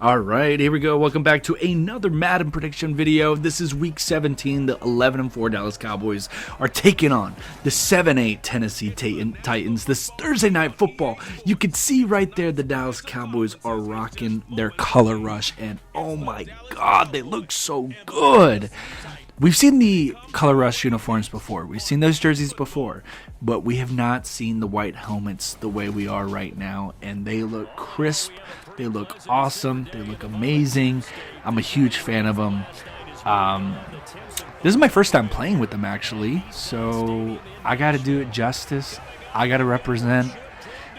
Alright, here we go. Welcome back to another Madden prediction video. This is week 17. The 11-4 Dallas Cowboys are taking on the 7-8 Tennessee Titans. This Thursday night football. You can see right there the Dallas Cowboys are rocking their color rush, and oh my god, they look so good. We've seen the color rush uniforms before. We've seen those jerseys before, but we have not seen the white helmets the way we are right now, and they look crisp. They look awesome. They look amazing. I'm a huge fan of them. This is my first time playing with them, actually, so I got to do it justice. I got to represent.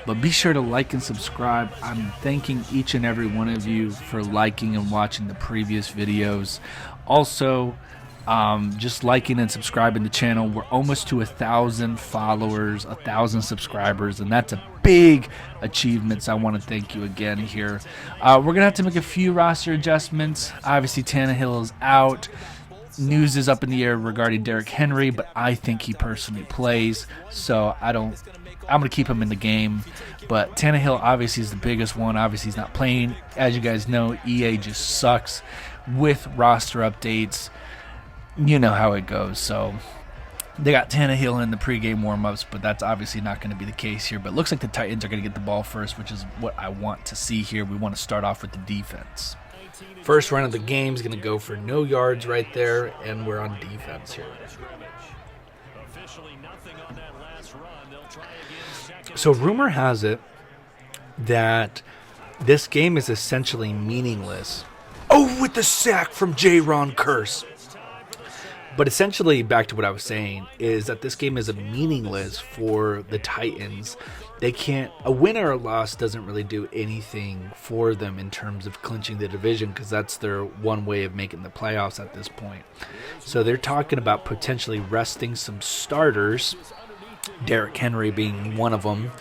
But be sure to like and subscribe. I'm thanking each and every one of you for liking and watching the previous videos. Also, just liking and subscribing the channel. We're almost to 1,000 followers, 1,000 subscribers, and that's a big achievement. So I want to thank you again here. We're gonna have to make a few roster adjustments. Obviously, Tannehill is out. News is up in the air regarding Derrick Henry, but I think he personally plays, so I'm gonna keep him in the game. But Tannehill obviously is the biggest one. Obviously, he's not playing. As you guys know, EA just sucks with roster updates. You know how it goes. So they got Tannehill in the pregame warm-ups, but that's obviously not going to be the case here. But it looks like the Titans are going to get the ball first, which is what I want to see here. We want to start off with the defense. First run of the game is going to go for no yards right there, and we're on defense here. So rumor has it that this game is essentially meaningless. Oh, with the sack from J-Ron Curse. But essentially, back to what I was saying, is that this game is meaningless for the Titans. They can't, a win or a loss doesn't really do anything for them in terms of clinching the division, because that's their one way of making the playoffs at this point. So they're talking about potentially resting some starters, Derrick Henry being one of them.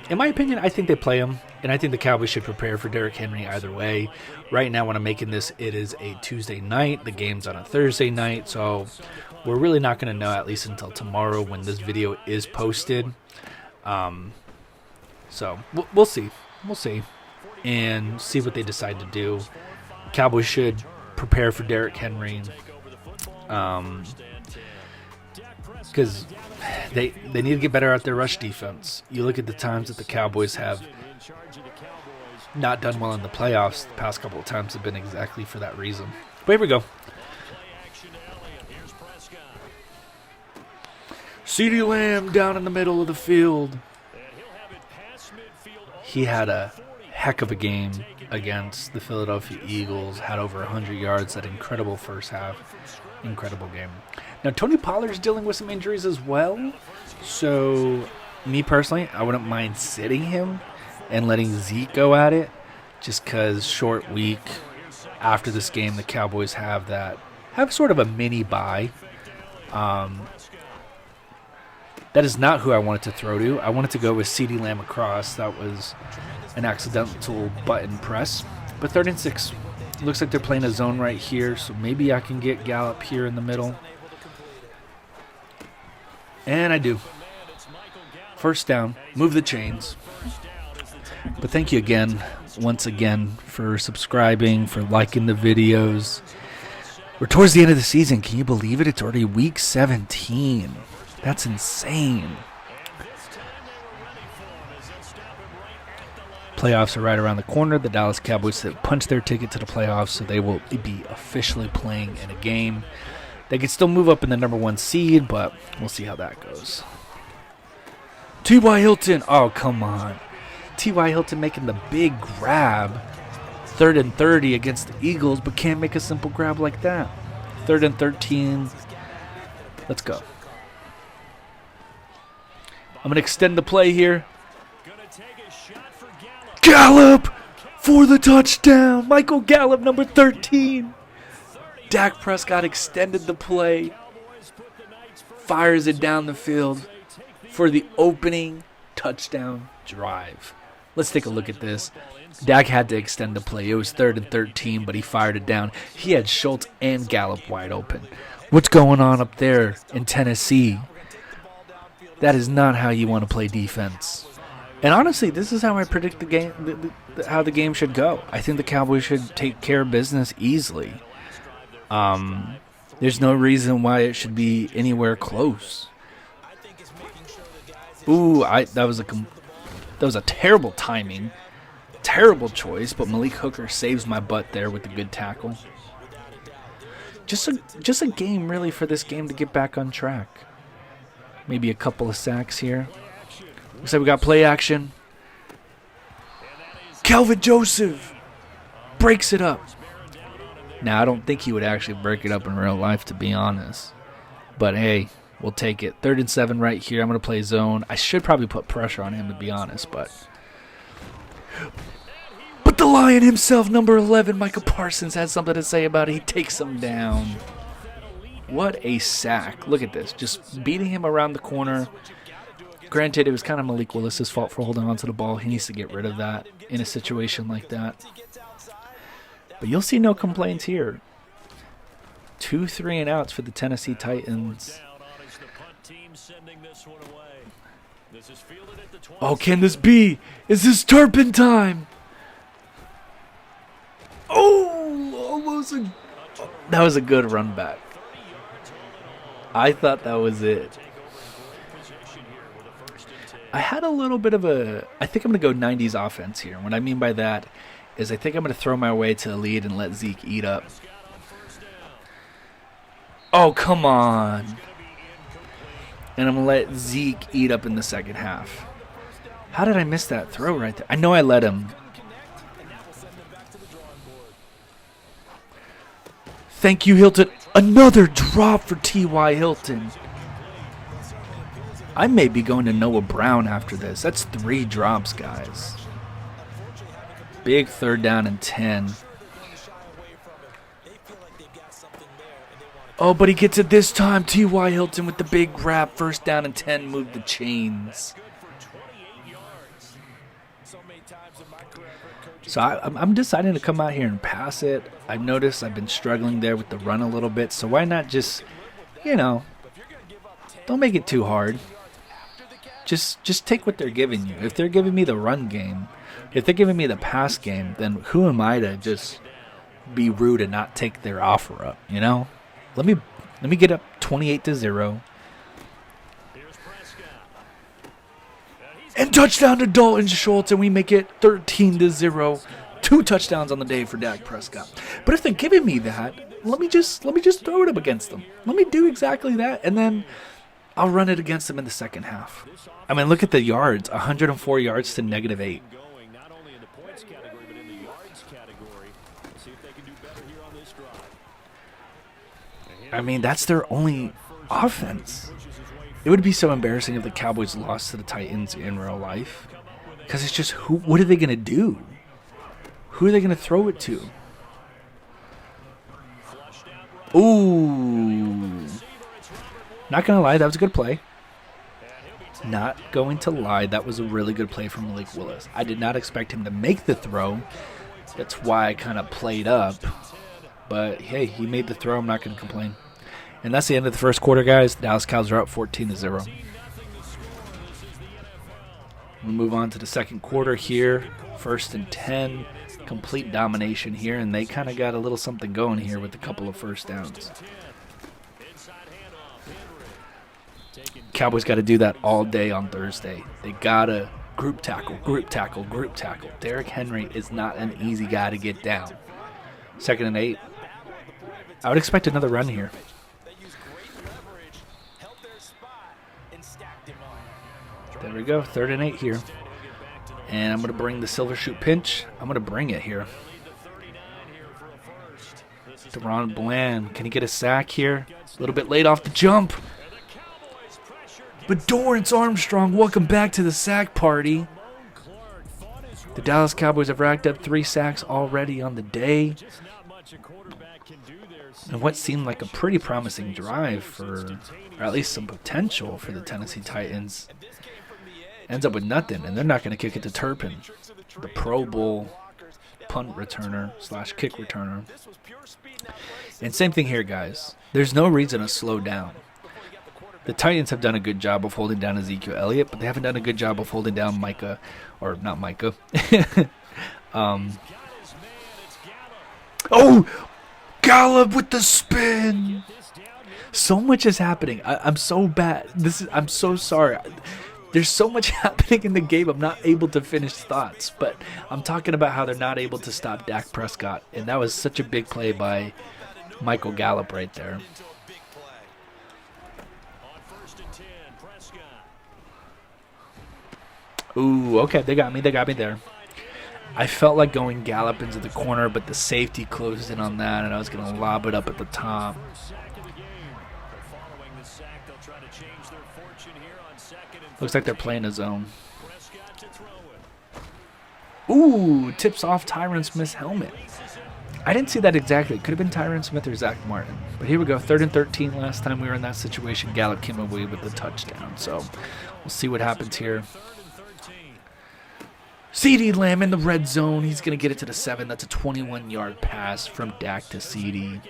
In my opinion, I think they play him, and I think the Cowboys should prepare for Derrick Henry either way. Right now, when I'm making this, it is a Tuesday night. The game's on a Thursday night, so we're really not going to know at least until tomorrow when this video is posted. So we'll see. We'll see. And see what they decide to do. Cowboys should prepare for Derrick Henry. Because they need to get better at their rush defense. You look at the times that the Cowboys have not done well in the playoffs. The past couple of times have been exactly for that reason. But here we go. CeeDee Lamb down in the middle of the field. He had a heck of a game against the Philadelphia Eagles. Had over 100 yards. That incredible first half. Incredible game. Now, Tony Pollard's dealing with some injuries as well. So, me personally, I wouldn't mind sitting him and letting Zeke go at it. Just because short week after this game, the Cowboys have sort of a mini bye. That is not who I wanted to throw to. I wanted to go with CeeDee Lamb across. That was an accidental button press. But 3rd and 6. Looks like they're playing a zone right here, so maybe I can get Gallup here in the middle. And I do. First down. Move the chains. But thank you again, once again, for subscribing, for liking the videos. We're towards the end of the season. Can you believe it? It's already week 17. That's insane. Playoffs are right around the corner. The Dallas Cowboys have punched their ticket to the playoffs, so they will be officially playing in a game. They could still move up in the number 1 seed, but we'll see how that goes. T.Y. Hilton. Oh, come on. T.Y. Hilton making the big grab. 3rd and 30 against the Eagles, but can't make a simple grab like that. 3rd and 13. Let's go. I'm going to extend the play here. Gallup for the touchdown. Michael Gallup, number 13. Dak Prescott extended the play. Fires it down the field for the opening touchdown drive. Let's take a look at this. Dak had to extend the play. It was 3rd and 13, but he fired it down. He had Schultz and Gallup wide open. What's going on up there in Tennessee? That is not how you want to play defense. And honestly, this is how I predict the game, how the game should go. I think the Cowboys should take care of business easily. There's no reason why it should be anywhere close. Ooh, that was a terrible timing, terrible choice. But Malik Hooker saves my butt there with a good tackle. Just a game really for this game to get back on track. Maybe a couple of sacks here. Looks like we got play action. Calvin Joseph breaks it up. Now, I don't think he would actually break it up in real life, to be honest. But, hey, we'll take it. 3rd and 7 right here. I'm going to play zone. I should probably put pressure on him, to be honest. But the Lion himself, number 11, Micah Parsons, has something to say about it. He takes him down. What a sack. Look at this. Just beating him around the corner. Granted, it was kind of Malik Willis's fault for holding on to the ball. He needs to get rid of that in a situation like that. But you'll see no complaints here. 2 3-and-outs for the Tennessee Titans. Oh, can this be? Is this Turpin time? Oh, almost that was a good run back. I thought that was it. I had a little bit of I think I'm going to go 90s offense here. What I mean by that is I think I'm going to throw my way to the lead and let Zeke eat up. Oh, come on. And I'm going to let Zeke eat up in the second half. How did I miss that throw right there? I know I let him. Thank you, Hilton. Another drop for T.Y. Hilton. I may be going to Noah Brown after this. That's 3 drops, guys. Big 3rd down and 10. Oh, but he gets it this time. T.Y. Hilton with the big grab. 1st down and 10. Move the chains. So I'm deciding to come out here and pass it. I've noticed I've been struggling there with the run a little bit. So why not just, don't make it too hard. Just take what they're giving you. If they're giving me the run game, if they're giving me the pass game, then who am I to just be rude and not take their offer up, Let me get up 28-0. And touchdown to Dalton Schultz, and we make it 13-0. 2 touchdowns on the day for Dak Prescott. But if they're giving me that, let me just throw it up against them. Let me do exactly that, and then I'll run it against them in the second half. I mean, look at the yards. 104 yards to -8. I mean, that's their only offense. It would be so embarrassing if the Cowboys lost to the Titans in real life. Because it's just, what are they going to do? Who are they going to throw it to? Ooh. Not going to lie, that was a good play. Not going to lie, that was a really good play from Malik Willis. I did not expect him to make the throw. That's why I kind of played up. But, hey, he made the throw. I'm not going to complain. And that's the end of the first quarter, guys. The Dallas Cowboys are up 14-0. We'll move on to the second quarter here. 1st and 10. Complete domination here. And they kind of got a little something going here with a couple of 1st downs. Cowboys got to do that all day on Thursday. They got to group tackle, group tackle, group tackle. Derrick Henry is not an easy guy to get down. 2nd and 8. I would expect another run here. There we go, 3rd and 8 here. And I'm going to bring the silver shoot pinch. I'm going to bring it here. DaRon Bland, can he get a sack here? A little bit late off the jump. But Dorrance Armstrong, welcome back to the sack party. The Dallas Cowboys have racked up 3 sacks already on the day. And what seemed like a pretty promising drive or at least some potential for the Tennessee Titans ends up with nothing, and they're not going to kick it to Turpin, the Pro Bowl punt returner / kick returner. And same thing here, guys. There's no reason to slow down. The Titans have done a good job of holding down Ezekiel Elliott, but they haven't done a good job of holding down Micah, or not Micah. Oh, Gallup with the spin. So much is happening. I'm so bad. I'm so sorry. There's so much happening in the game. I'm not able to finish thoughts, but I'm talking about how they're not able to stop Dak Prescott, and that was such a big play by Michael Gallup right there. Ooh, okay, they got me there. I felt like going Gallup into the corner, but the safety closed in on that, and I was going to lob it up at the top. Looks like they're playing a zone. Ooh, tips off Tyron Smith's helmet. I didn't see that exactly. It could have been Tyron Smith or Zach Martin. But here we go, 3rd and 13. Last time we were in that situation, Gallup came away with the touchdown. So we'll see what happens here. CeeDee Lamb in the red zone. He's going to get it to the 7. That's a 21-yard pass from Dak to CeeDee.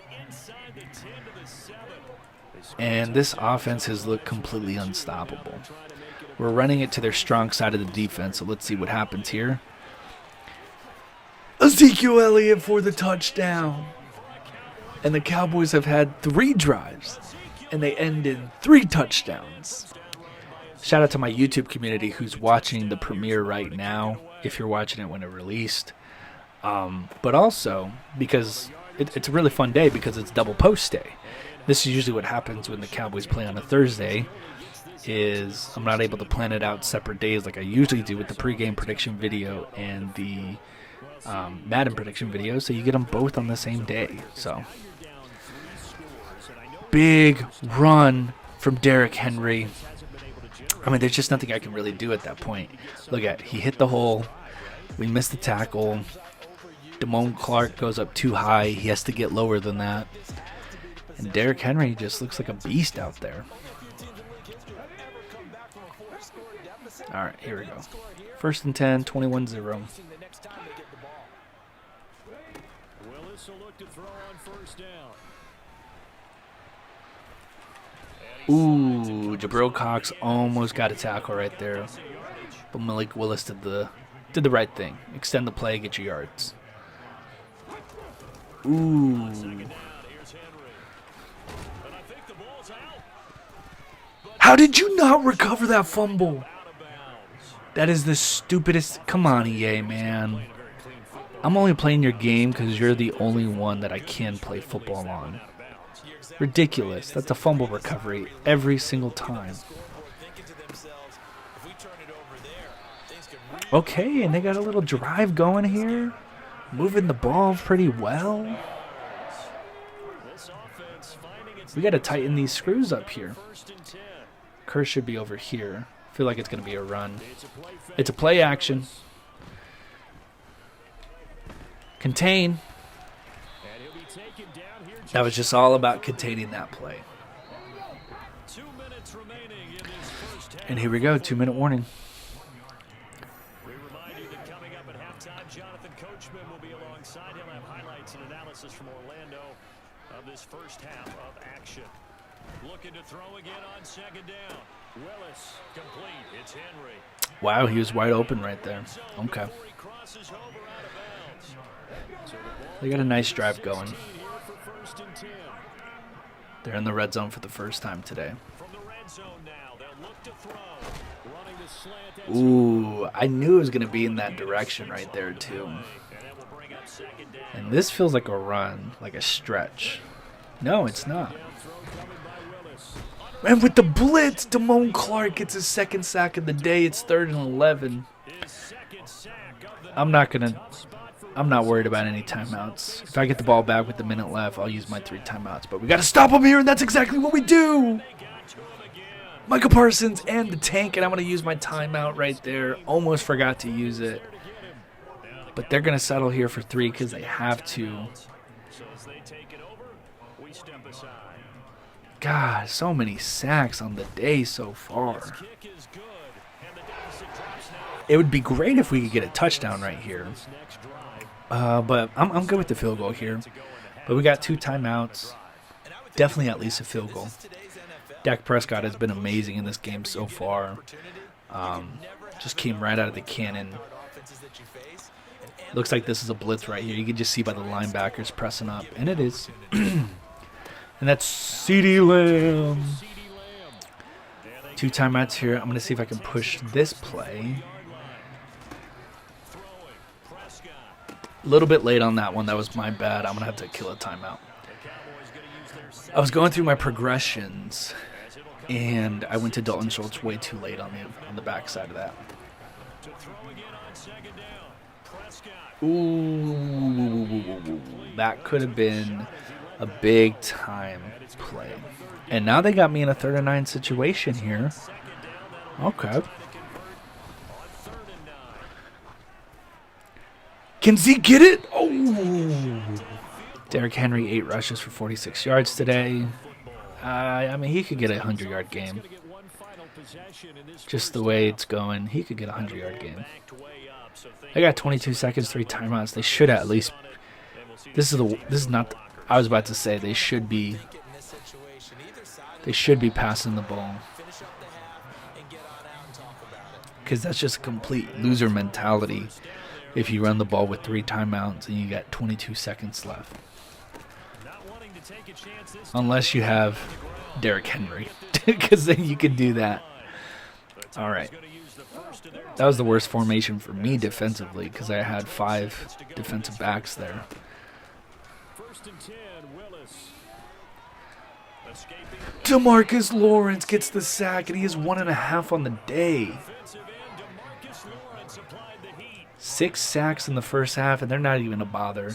And this offense has looked completely unstoppable. We're running it to their strong side of the defense, so let's see what happens here. Ezekiel Elliott for the touchdown. And the Cowboys have had 3 drives, and they end in 3 touchdowns. Shout out to my YouTube community who's watching the premiere right now, if you're watching it when it released. But also, because it's a really fun day because it's double post day. This is usually what happens when the Cowboys play on a Thursday, is I'm not able to plan it out separate days like I usually do with the pregame prediction video and the Madden prediction video, so you get them both on the same day. So, big run from Derrick Henry. I mean, there's just nothing I can really do at that point. Look at, he hit the hole. We missed the tackle. Damone Clark goes up too high. He has to get lower than that. And Derrick Henry just looks like a beast out there. All right, here we go. 1st and 10, 21-0. Ooh, Jabril Cox almost got a tackle right there. But Malik Willis did the right thing. Extend the play, get your yards. Ooh. How did you not recover that fumble? That is the stupidest. Come on, EA, man. I'm only playing your game because you're the only one that I can play football on. Ridiculous. That's a fumble recovery every single time. Okay, and they got a little drive going here. Moving the ball pretty well. We got to tighten these screws up here. Kerr should be over here. I feel like it's going to be a run. It's a play action. Contain. That was just all about containing that play. And here we go, 2-minute warning. We remind you that coming up at halftime, Jonathan Coachman will be alongside. He'll have highlights and analysis from Orlando of this first half of action. Looking to throw again on 2nd down. Willis complete. It's Henry. Wow, he was wide open right there. Okay. They got a nice drive going. They're in the red zone for the first time today. Ooh, I knew it was going to be in that direction right there too. And this feels like a run, like a stretch. No, it's not. And with the blitz, Damone Clark gets his 2nd sack of the day. It's 3rd and 11. I'm not worried about any timeouts. If I get the ball back with the minute left, I'll use my 3 timeouts. But we got to stop him here, and that's exactly what we do. Micah Parsons and the tank, and I'm going to use my timeout right there. Almost forgot to use it. But they're going to settle here for 3 because they have to. God, so many sacks on the day so far. It would be great if we could get a touchdown right here. But I'm good with the field goal here. But we got 2 timeouts. Definitely at least a field goal. Dak Prescott has been amazing in this game so far. Just came right out of the cannon. Looks like this is a blitz right here. You can just see by the linebackers pressing up. And it is. And that's CeeDee Lamb. 2 timeouts here. I'm going to see if I can push this play. A little bit late on that one. That was my bad. I'm going to have to kill a timeout. I was going through my progressions, and I went to Dalton Schultz way too late on the backside of that. Ooh, that could have been a big time play. And now they got me in a 3rd and 9 situation here. Okay. Can Zeke get it? Oh! Derrick Henry, 8 rushes for 46 yards today. I mean, he could get a 100-yard game. Just the way it's going, he could get a 100-yard game. I got 22 seconds, 3 timeouts. They should at least. This is not. I was about to say they should be. They should be passing the ball. Because that's just a complete loser mentality. If you run the ball with 3 timeouts and you got 22 seconds left. Unless you have Derrick Henry. Because then you can do that. All right. That was the worst formation for me defensively because I had 5 defensive backs there. DeMarcus Lawrence gets the sack, and he has 1.5 on the day. 6 sacks in the first half, and they're not even a bother.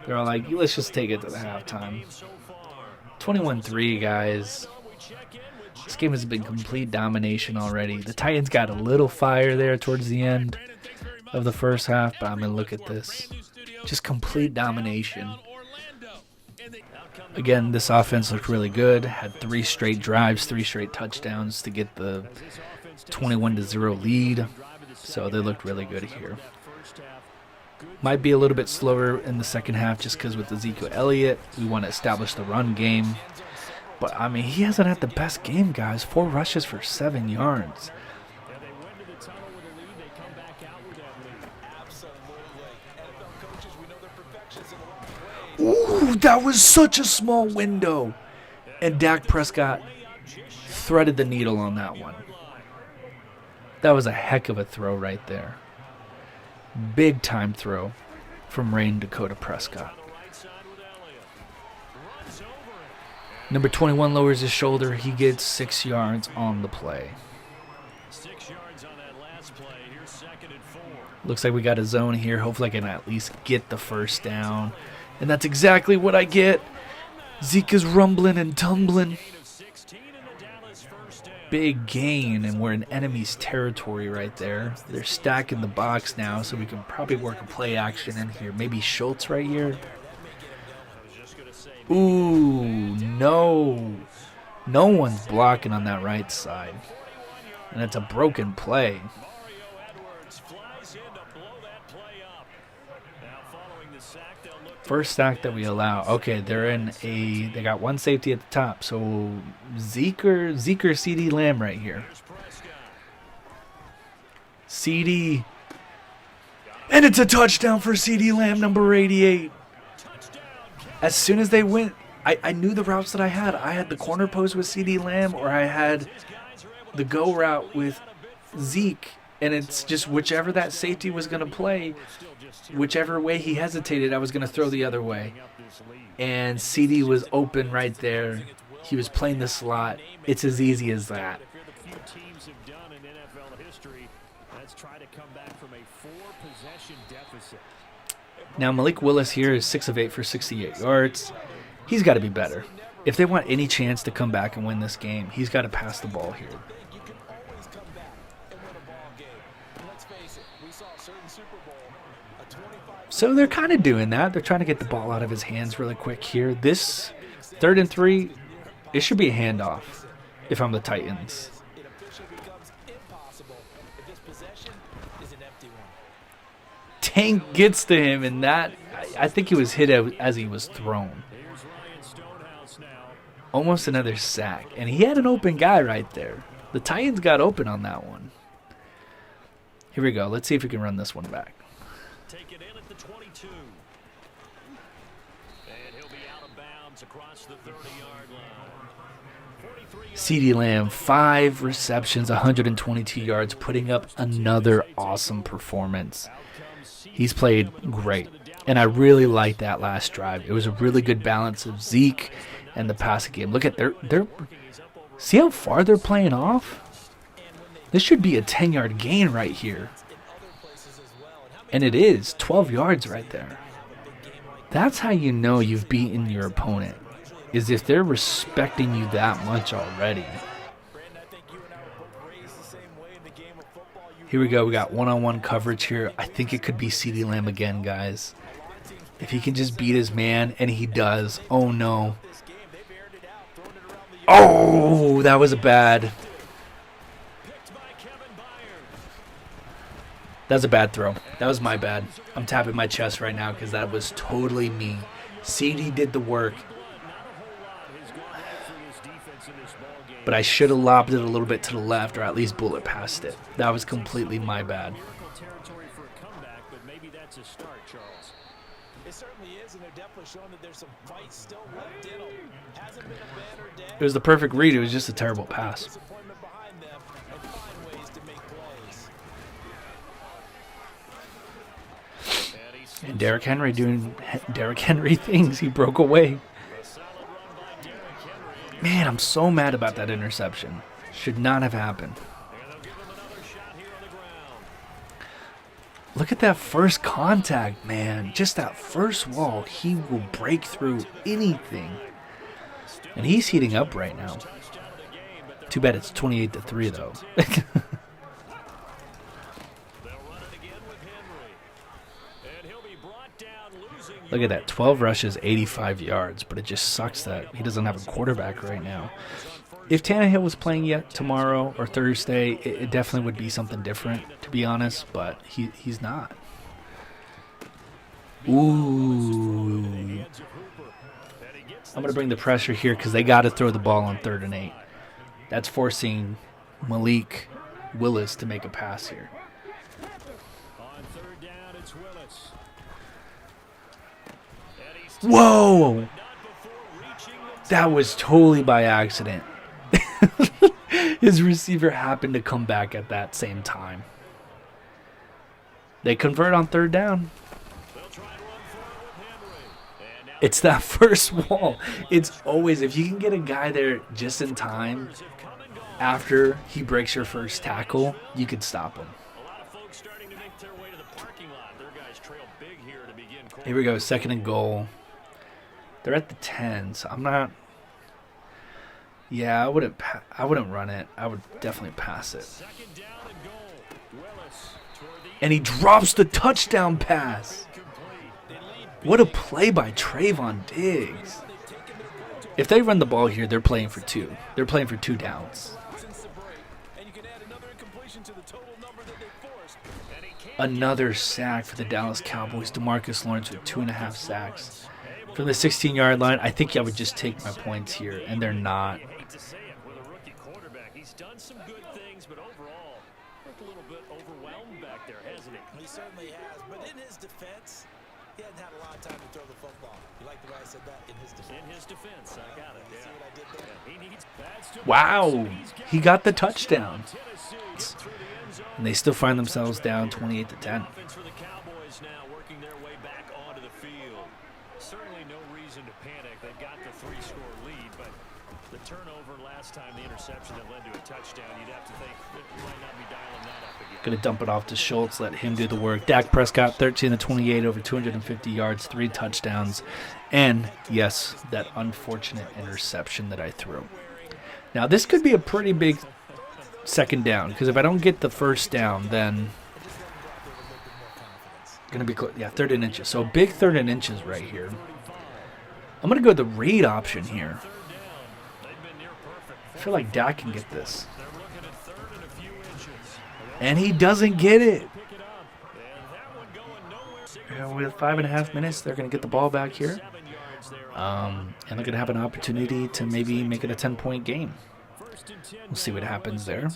They're all like, let's just take it to the halftime. 21-3, guys. This game has been complete domination already. The Titans got a little fire there towards the end of the first half, but I mean, look at this. Just complete domination. Again, this offense looked really good. Had 3 straight drives, 3 straight touchdowns to get the 21-0 lead. So they looked really good here. Might be a little bit slower in the second half just because with Ezekiel Elliott, we want to establish the run game. But, I mean, he hasn't had the best game, guys. 4 rushes for 7 yards. Ooh, that was such a small window. And Dak Prescott threaded the needle on that one. That was a heck of a throw right there. Big time throw from Rain Dakota Prescott. Number 21 lowers his shoulder. He gets 6 yards on the play. 6 yards on that last play. Here's 2nd and 4. Looks like we got a zone here. Hopefully I can at least get the first down. And that's exactly what I get. Zeke is rumbling and tumbling. Big gain, and we're in enemy's territory right there. They're stacking the box now, so we can probably work a play action in here. Maybe Schultz right here. Ooh, no. No one's blocking on that right side. And it's a broken play. First sack that we allow. Okay, they got 1 safety at the top. So Zeke or CeeDee Lamb right here. CeeDee. And it's a touchdown for CeeDee Lamb, number 88. As soon as they went, I knew the routes that I had. I had the corner post with CeeDee Lamb, or I had the go route with Zeke. And it's just whichever that safety was going to play, whichever way he hesitated, I was going to throw the other way. And CeeDee was open right there. He was playing the slot. It's as easy as that. Now, Malik Willis here is 6 of 8 for 68 yards. He's got to be better. If they want any chance to come back and win this game, he's got to pass the ball here. So they're kind of doing that. They're trying to get the ball out of his hands really quick here. This 3rd and 3, it should be a handoff if I'm the Titans. Tank gets to him, and that I think he was hit as he was thrown. Almost another sack. And he had an open guy right there. The Titans got open on that one. Here we go. Let's see if we can run this one back. Take it in at the 22. And he'll be out of bounds across the 30-yard line. CeeDee Lamb, 5 receptions, 122 yards, putting up another awesome performance. He's played great, and I really liked that last drive. It was a really good balance of Zeke and the passing game. Look at their see how far they're playing off? This should be a 10-yard gain right here. And it is 12 yards right there. That's how you know you've beaten your opponent, is if they're respecting you that much already. Here we go. We got one-on-one coverage here. I think it could be CeeDee Lamb again, guys. If he can just beat his man, and he does. Oh, no. Oh, that was a bad. That was a bad throw. That was my bad. I'm tapping my chest right now because that was totally me. CeeDee did the work. But I should have lobbed it a little bit to the left, or at least bullet past it. That was completely my bad. It was the perfect read. It was just a terrible pass. And Derrick Henry doing Derrick Henry things. He broke away. Man, I'm so mad about that interception. Should not have happened. Look at that first contact, man. Just that first wall. He will break through anything. And he's heating up right now. Too bad it's 28-3, though. Look at that. 12 rushes, 85 yards. But it just sucks that he doesn't have a quarterback right now. If Tannehill was playing yet tomorrow or Thursday, it definitely would be something different, to be honest. But he's not. Ooh. I'm going to bring the pressure here because they got to throw the ball on 3rd and 8. That's forcing Malik Willis to make a pass here. Whoa! That was totally by accident. His receiver happened to come back at that same time. They convert on 3rd down. It's that first wall. It's always, if you can get a guy there just in time after he breaks your first tackle, you could stop him. Here we go, 2nd and goal. They're at the 10, so I'm not. Yeah, I wouldn't run it. I would definitely pass it. And he drops the touchdown pass. What a play by Trayvon Diggs. If they run the ball here, they're playing for 2. They're playing for 2 downs. Another sack for the Dallas Cowboys. DeMarcus Lawrence with 2.5 sacks. From the 16-yard line, I think I would just take my points here, and they're not. He's done some good things, but overall, looked a little bit overwhelmed back there, hasn't he? He certainly has, but in his defense, he hasn't had a lot of time to throw the football. You like the way I said that? In his defense. In his defense, I got it. See what I did there? He needs Wow, he got the touchdown. And they still find themselves down 28-10. For the Cowboys now working their way back onto the field. Certainly no reason to panic. They've got the 3-score lead, but the turnover last time, the interception that led to a touchdown, you'd have to think that you might not be dialing that up again. Going to dump it off to Schultz, let him do the work. Dak Prescott, 13-28, over 250 yards, 3 touchdowns. And, yes, that unfortunate interception that I threw. Now, this could be a pretty big 2nd down, because if I don't get the 1st down, then going to be close. Yeah, 3rd and inches. So, big 3rd and inches right here. I'm going to go the read option here. I feel like Dak can get this. And he doesn't get it. With 5.5 minutes, they're going to get the ball back here. And they're going to have an opportunity to maybe make it a 10-point game. We'll see what happens there.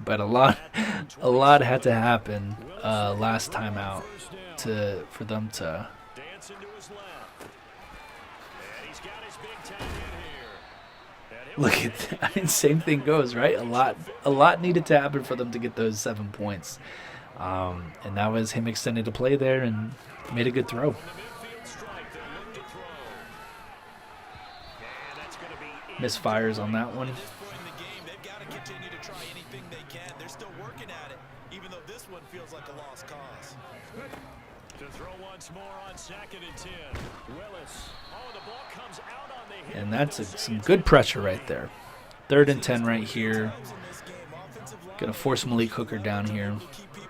But a lot had to happen last time out for them to. Look at that. I mean, same thing goes, right? A lot needed to happen for them to get those 7 points. And that was him extending the play there and made a good throw. Misfires on that one. And that's some good pressure right there. 3rd and 10 right here. Gonna force Malik Hooker down here.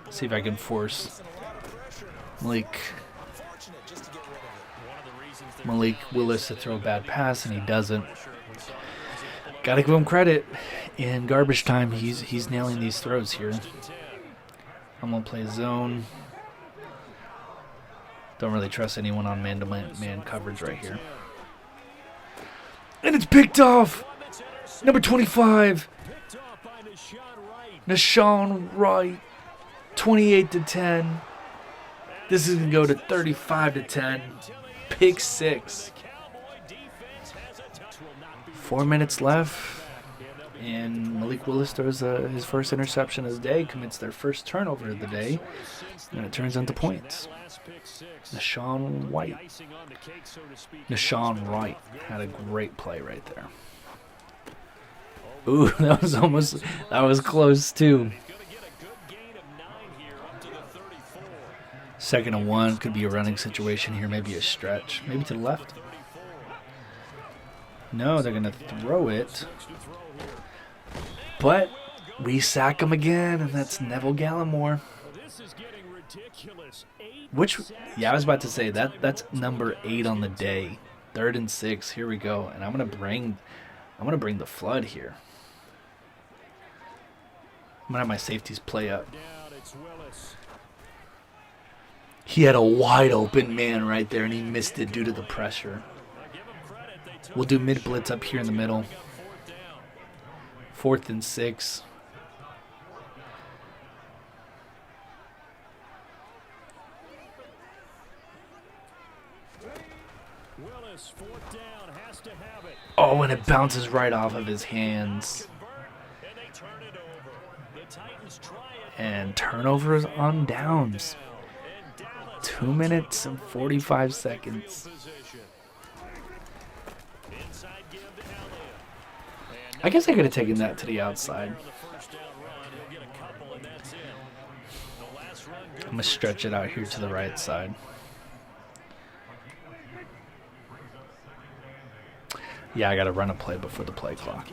See if I can force Malik Willis to throw a bad pass, and he doesn't. Gotta give him credit. In garbage time, he's nailing these throws here. I'm gonna play zone. Don't really trust anyone on man-to-man coverage right here. And it's picked off. Number 25. Nashawn Wright. 28-10. This is going to go to 35-10. Pick 6. 4 minutes left. And Malik Willis throws his first interception of the day. Commits their first turnover of the day. And it turns into points. Nashawn Wright had a great play right there. Ooh, that was close too. 2nd and 1, could be a running situation here, maybe a stretch, maybe to the left. No, they're gonna throw it, but we sack him again, and that's Neville Gallimore. Yeah, I was about to say that's number 8 on the day. 3rd and 6. Here we go, and I'm gonna bring the flood here. I'm gonna have my safeties play up. He had a wide open man right there, and he missed it due to the pressure. We'll do mid blitz up here in the middle. 4th and 6. Oh, and it bounces right off of his hands. And turnovers on downs. 2 minutes and 45 seconds. I guess I could have taken that to the outside. I'm going to stretch it out here to the right side. Yeah, I got to run a play before the play clock.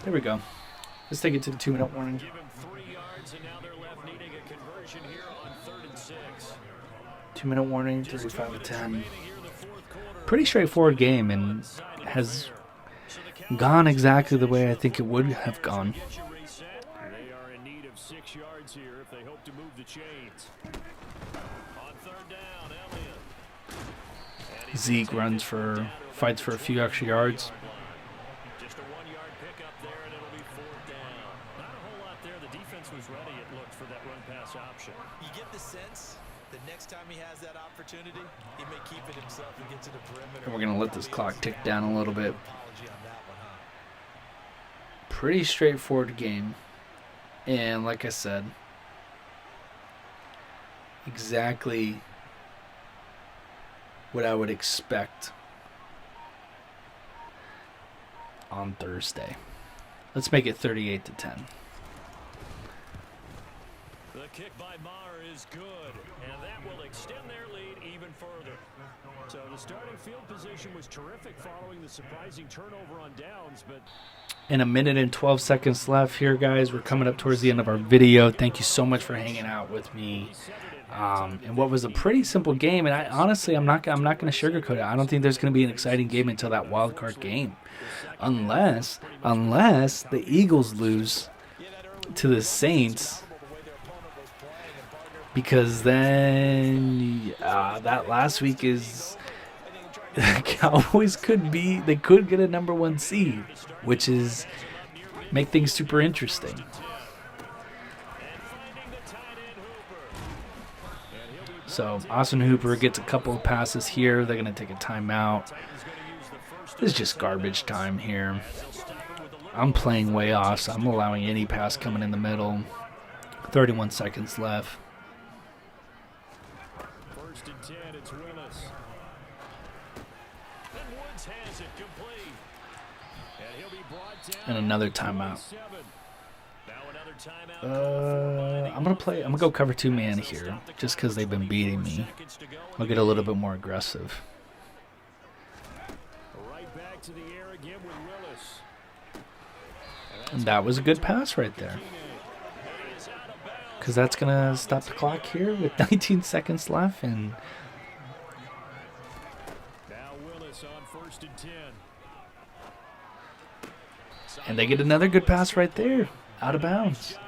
There we go. Let's take it to the 2-minute warning. 2-minute warning, 35-10. Pretty straightforward game, and has gone exactly the way I think it would have gone. They are in need of 6 yards here if they hope to move the chains. On 3rd down, Elliott. Zeke fights for a few extra yards. Just a 1-yard pickup there, and it'll be 4th down. Not a whole lot there. The defense was ready, it looked, for that run-pass option. You get the sense that next time he has that opportunity, he may keep it himself and get to the perimeter. And we're going to let this clock tick down a little bit. Pretty straightforward game. And like I said, exactly what I would expect on Thursday. Let's make it 38-10. The kick by Maher is good, and that will extend their lead even further. So the starting field position was terrific following the surprising turnover on downs, but In a minute and 12 seconds left here, guys. We're coming up towards the end of our video. Thank you so much for hanging out with me. And what was a pretty simple game, and I'm not going to sugarcoat it. I don't think there's going to be an exciting game until that wild card game, unless the Eagles lose to the Saints. because then that last week is the Cowboys could get a number 1 seed, which is make things super interesting. So Austin Hooper gets a couple of passes here. They're going to take a timeout. This is just garbage time here. I'm playing way off, so I'm allowing any pass coming in the middle. 31 seconds left. First and 10, it's Willis. And Woods has it complete. And he'll be brought down. And another timeout. Now another timeout. I'm gonna go cover 2 man here, just because they've been beating me. I'll get a little bit more aggressive. Right back to the air again with Willis. And that was a good pass right there, because that's gonna stop the clock here with 19 seconds left. And now Willis on first and 10. And they get another good pass right there, out of bounds.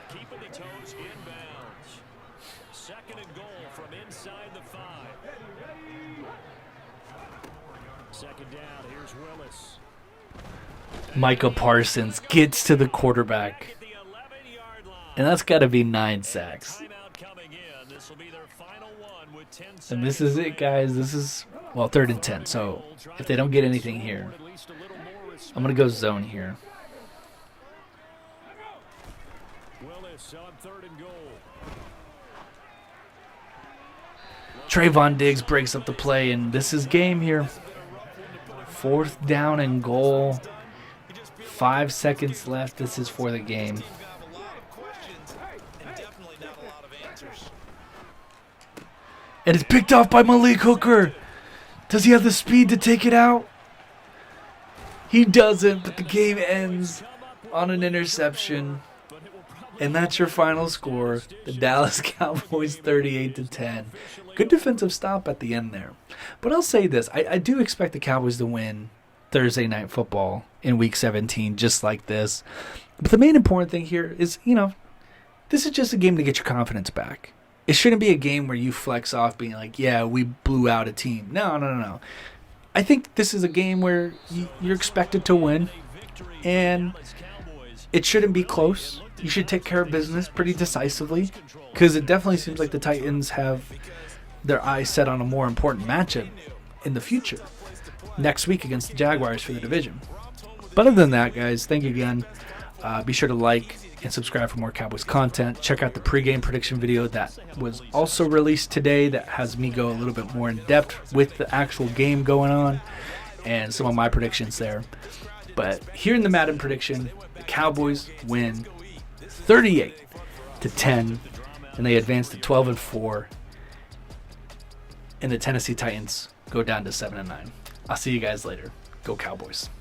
Keeping the toes inbounds. Second and goal from inside the 5. Second down, here's Willis. Micah Parsons gets to the quarterback, At the 11-yard line. and that's got to be 9 sacks. Timeout coming in. This will be their final one with 10 seconds. And this is it, guys. This is, well, 3rd and 10. So if they don't get anything here, At least a little more respect. I'm going to go zone here. Willis on 3rd and goal. Trayvon Diggs breaks up the play, and this is game here. 4th down and goal. 5 seconds left. This is for the game. And it's picked off by Malik Hooker. Does he have the speed to take it out? He doesn't, but the game ends on an interception. And that's your final score. The Dallas Cowboys 38-10. Good defensive stop at the end there. But I'll say this. I do expect the Cowboys to win Thursday Night Football in Week 17 just like this. But the main important thing here is, this is just a game to get your confidence back. It shouldn't be a game where you flex off being like, yeah, we blew out a team. No. I think this is a game where you're expected to win. And it shouldn't be close. You should take care of business pretty decisively, because it definitely seems like the Titans have their eyes set on a more important matchup in the future next week against the Jaguars for the division. But other than that, guys, thank you again. Be sure to like and subscribe for more Cowboys content. Check out the pregame prediction video that was also released today that has me go a little bit more in depth with the actual game going on and some of my predictions there. But here in the Madden prediction, the Cowboys win 38-10, and they advance to 12-4, and the Tennessee Titans go down to 7-9. I'll see you guys later. Go Cowboys.